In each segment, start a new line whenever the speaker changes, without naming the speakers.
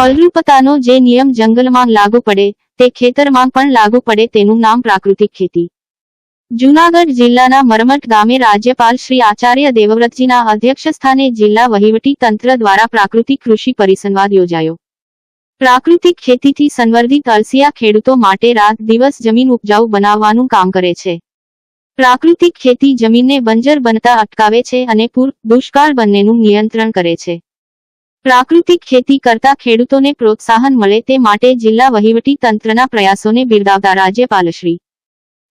ફળદ્રુપતાનો જે નિયમ જંગલમાં લાગુ પડે તે ખેતરમાં પણ લાગુ પડે તેનું નામ પ્રાકૃતિક ખેતી। જૂનાગઢ જિલ્લાના મરમઠ ગામે રાજ્યપાલ શ્રી આચાર્ય દેવવ્રતજીના અધ્યક્ષસ્થાને જિલ્લા વહીવટી તંત્ર દ્વારા પ્રાકૃતિક કૃષિ પરિસંવાદ યોજાયો। પ્રાકૃતિક ખેતીથી સંવર્ધિત અળસિયા ખેડૂતો માટે રાત દિવસ જમીન ઉપજાઉ બનાવવાનું કામ કરે છે। પ્રાકૃતિક ખેતી જમીનને બંજર બનતા અટકાવે છે અને પૂર દુષ્કાળ બંનેનું નિયંત્રણ કરે છે। પ્રાકૃતિક ખેતી કરતા ખેડૂતોને પ્રોત્સાહન મળે તે માટે જિલ્લા વહીવટી તંત્રના પ્રયાસોને બિરદાવતા રાજ્યપાલશ્રી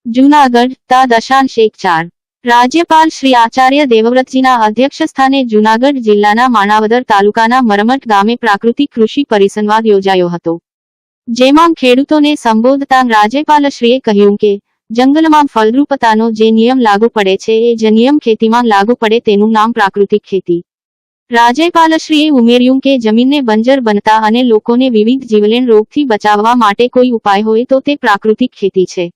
જૂનાગઢ તા દશાંશ 1-4 રાજ્યપાલ શ્રી આચાર્ય દેવવ્રતજીના અધ્યક્ષસ્થાને જૂનાગઢ જિલ્લાના માણાવદર તાલુકાના મરમઠ ગામે પ્રાકૃતિક કૃષિ પરિસંવાદ યોજાયો હતો, જેમાં ખેડૂતોને સંબોધતા રાજ્યપાલશ્રીએ કહ્યું કે જંગલમાં ફળદ્રુપતાનો જે નિયમ લાગુ પડે છે એ જ નિયમ ખેતીમાં લાગુ પડે તેનું નામ પ્રાકૃતિક ખેતી। રાજ્યપાલશ્રીએ ઉમેર્યું કે જમીનને બંજર બનતા અને લોકોને વિવિધ જીવલેણ રોગથી બચાવવા માટે કોઈ ઉપાય હોય તો તે પ્રાકૃતિક ખેતી છે।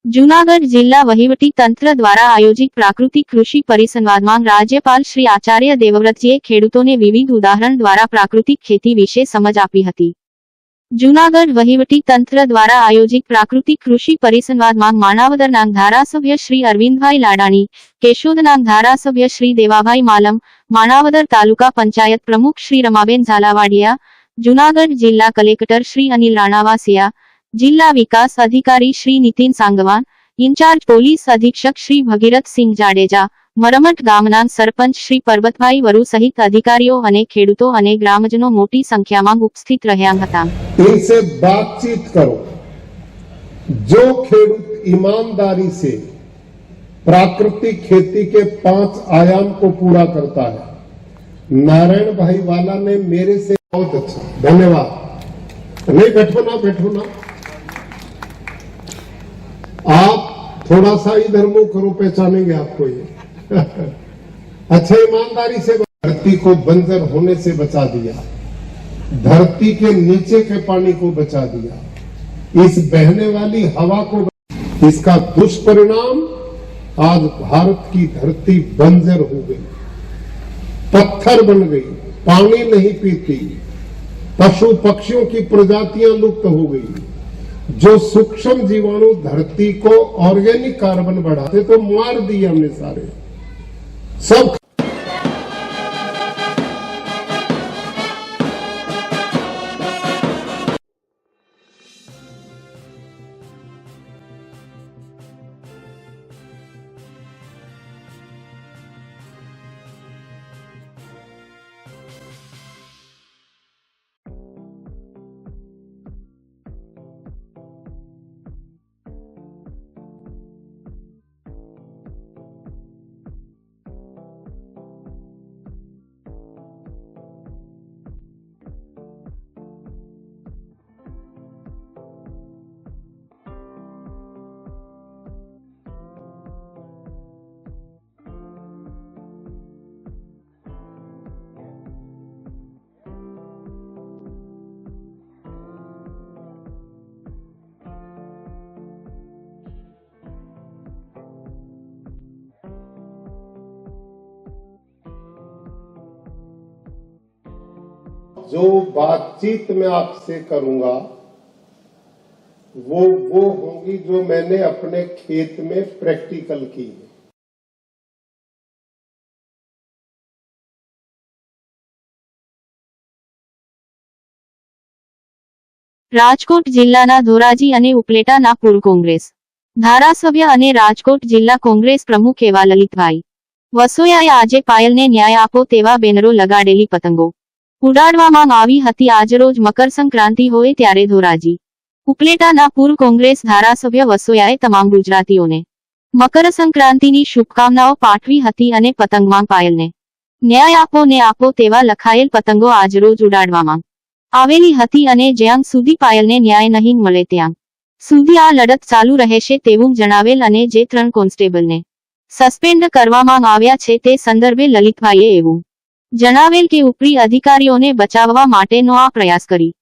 જૂનાગઢ જિલ્લા વહીવટી તંત્ર દ્વારા આયોજિત પ્રાકૃતિક કૃષિ પરિસંવાદમાં રાજ્યપાલ શ્રી આચાર્ય દેવવ્રતજીએ ખેડૂતોને વિવિધ ઉદાહરણ દ્વારા પ્રાકૃતિક ખેતી વિશે સમજ આપી હતી। જૂનાગઢ વહીવટી તંત્ર દ્વારા આયોજિત પ્રાકૃતિક કૃષિ પરિસંવાદમાં માણાવદરના ધારાસભ્ય શ્રી અરવિંદભાઈ લાડાણી, કેશોદના ધારાસભ્ય શ્રી દેવાભાઈ માલમ, માણાવદર તાલુકા પંચાયત પ્રમુખ શ્રી રમાબેન ઝાલાવાડિયા, જૂનાગઢ જિલ્લા કલેક્ટર શ્રી અનિલ રાણાવાસિયા, જિલ્લા વિકાસ અધિકારી શ્રી નીતિન સાંગવાન, ઇન્ચાર્જ પોલીસ અધિક્ષક શ્રી ભગીરથસિંહ જાડેજા, મરમઠ ગામના સરપંચ શ્રી પરબતભાઈ વરુ સહિત અધિકારીઓ અને ખેડૂતો અને ગ્રામજનો મોટી સંખ્યામાં ઉપસ્થિત રહ્યા હતા।
इनसे बातचीत करो। जो खेडूत ईमानदारी से प्राकृतिक खेती के 5 आयाम को पूरा करता है, नारायण भाई वाला ने मेरे से बहुत अच्छा, धन्यवाद। नहीं बैठो ना, आप थोड़ा सा इधर मुंह करो, पहचानेंगे आपको ये। अच्छा, ईमानदारी से धरती को बंजर होने से बचा दिया, धरती के नीचे के पानी को बचा दिया, इस बहने वाली हवा को। इसका दुष्परिणाम आज भारत की धरती बंजर हो गई, पत्थर बन गई, पानी नहीं पीती, पशु पक्षियों की प्रजातियां लुप्त हो गई। जो सूक्ष्म जीवाणु धरती को ऑर्गेनिक कार्बन बढ़ाते तो मार दिए हमने सारे सब। जो बातचीत मैं आपसे करूंगा वो होगी जो मैंने अपने खेत में प्रैक्टिकल की है।
રાજકોટ જિલ્લાના ધોરાજી અને ઉપલેટાના પૂર્વ કોંગ્રેસ ધારાસભ્ય અને રાજકોટ જિલ્લા કોંગ્રેસ પ્રમુખ એવા લલિતભાઈ વસોયાએ આજે પાયલને ન્યાય આપો તેવા બેનરો લગાડેલી પતંગો ઉડાડવામાં આવી હતી। આજરોજ મકર સંક્રાંતિ હોય ત્યારે ધોરાજી ઉપલેટાના પૂર્વ કોંગ્રેસ ધારાસભ્ય વસોયાએ તમામ ગુજરાતીઓને મકર સંક્રાંતિની શુભકામનાઓ પાઠવી હતી અને પતંગમાં પાયલને ન્યાય આપો ને આપો તેવા લખાયેલ પતંગો આજરોજ ઉડાડવામાં આવેલી હતી અને જ્યાં સુધી પાયલને ન્યાય નહીં મળે ત્યાં સુધી આ લડત ચાલુ રહેશે તેવું જણાવેલ અને જે 3 કોન્સ્ટેબલને સસ્પેન્ડ કરવામાં આવ્યા છે તે સંદર્ભે લલિતભાઈએ એવું જણાવેલ કે ઉપરી અધિકારીઓને બચાવવા માટેનો આ પ્રયાસ કરી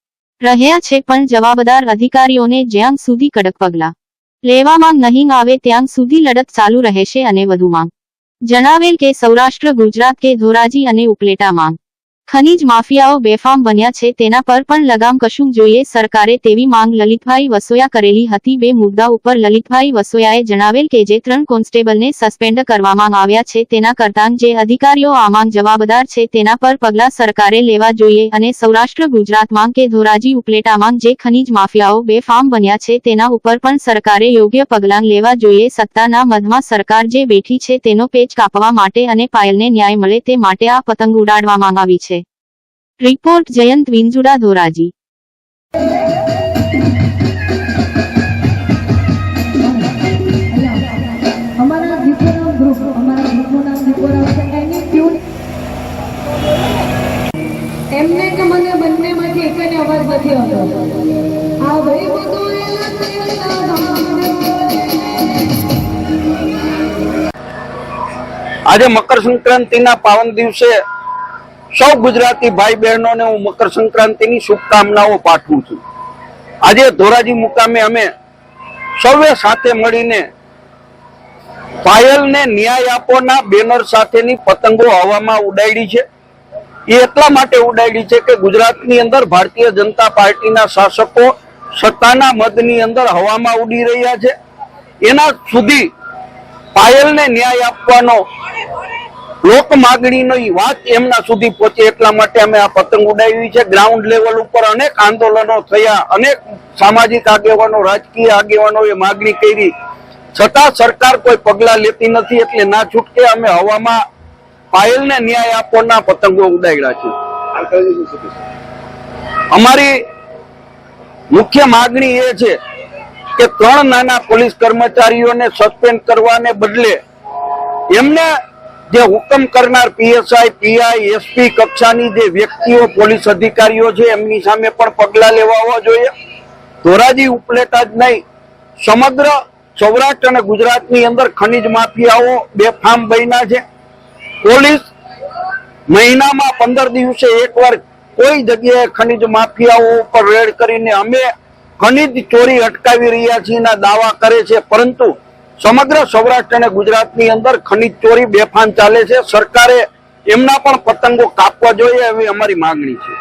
રહ્યા છે, પણ જવાબદાર અધિકારીઓને જ્યાં સુધી કડક પગલાં લેવામાં નહીં આવે ત્યાં સુધી લડત ચાલુ રહેશે અને વધુમાં જણાવેલ કે સૌરાષ્ટ્ર ગુજરાત કે ધોરાજી અને ઉપલેટામાં ખનીજ માફિયાઓ બેફામ બન્યા છે તેના પર પણ લગામ કશું જોઈએ સરકારે તેવી માંગ લલિતભાઈ વસોયા કરેલી હતી। બે મુદ્દા ઉપર લલિતભાઈ વસોયાએ જણાવેલ કે જે 3 કોન્સ્ટેબલને સસ્પેન્ડ કરવામાં આવ્યા છે તેના કરતાં જે અધિકારીઓ આમાં જવાબદાર છે તેના પર પગલાં સરકારે લેવા જોઈએ અને સૌરાષ્ટ્ર ગુજરાતમાં કે ધોરાજી ઉપલેટામાં જે ખનીજ માફિયાઓ બેફામ બન્યા છે તેના ઉપર પણ સરકારે યોગ્ય પગલાં લેવા જોઈએ। સત્તાના મધમાં સરકાર જે બેઠી છે તેનો પેચ કાપવા માટે અને પાયલને ન્યાય મળે તે માટે આ પતંગ ઉડાડવામાં આવી છે। रिपोर्ट जयंत विंजुड़ा धोराजी।
हमारा ग्रुपનું નામ દીપોરામ છે એની ટ્યુન એમને કે મને બંનેમાંથી એકને અવાજ નથી આવતો। આ ભાઈ બધું
આજે મકર સંક્રાંતિના પાવન દિવસે સૌ ગુજરાતી ભાઈ બહેનોને હું મકર સંક્રાંતિની શુભકામનાઓ પાઠવું છું। આજે ધોરાજી મુકામે અમે સૌએ સાથે મળીને પાયલને ન્યાય આપોના બેનર સાથેની પતંગો હવામાં ઉડાડી છે। એ એટલા માટે ઉડાડી છે કે ગુજરાતની અંદર ભારતીય જનતા પાર્ટીના શાસકો સત્તાના મદની અંદર હવામાં ઉડી રહ્યા છે। એના સુધી પાયલને ન્યાય આપવાનો લોક માગણીની વાત એમના સુધી પહોંચે એટલા માટે અમે આ પતંગ ઉડાવી છે। ગ્રાઉન્ડ લેવલ ઉપર અનેક આંદોલનો થયા, અનેક સામાજિક આગેવાનો, રાજકીય આગેવાનોએ માગણી કરી, છતાં સરકાર કોઈ પગલા લેતી નથી। એટલે ના છૂટકે અમે હવામાં પાયલને ન્યાય આપવાના પતંગો ઉડાડ્યા છે। અમારી મુખ્ય માગણી એ છે કે 3 નાના પોલીસ કર્મચારીઓને સસ્પેન્ડ કરવાને બદલે એમને જે હુકમ કરનાર પીએસઆઈ, પીઆઈ, એસપી કક્ષાની જે વ્યક્તિઓ પોલીસ અધિકારીઓ છે એમની સામે પણ પગલા લેવા જોઈએ। ધોરાજી ઉપલેટા જ નહીં, સમગ્ર સૌરાષ્ટ્ર અને ગુજરાતની અંદર ખનીજ માફિયાઓ બેફામ બન્યા છે। પોલીસ મહિનામાં 15 દિવસે એકવાર કોઈ જગ્યાએ ખનીજ માફિયાઓ ઉપર રેડ કરીને અમે ખનીજ ચોરી અટકાવી રહ્યા છીએ ના દાવા કરે છે, પરંતુ સમગ્ર સૌરાષ્ટ્ર અને ગુજરાતની અંદર ખનીજ ચોરી બેફામ ચાલે છે। સરકારે એમના પણ પતંગો કાપવા જોઈએ એવી અમારી માંગણી છે।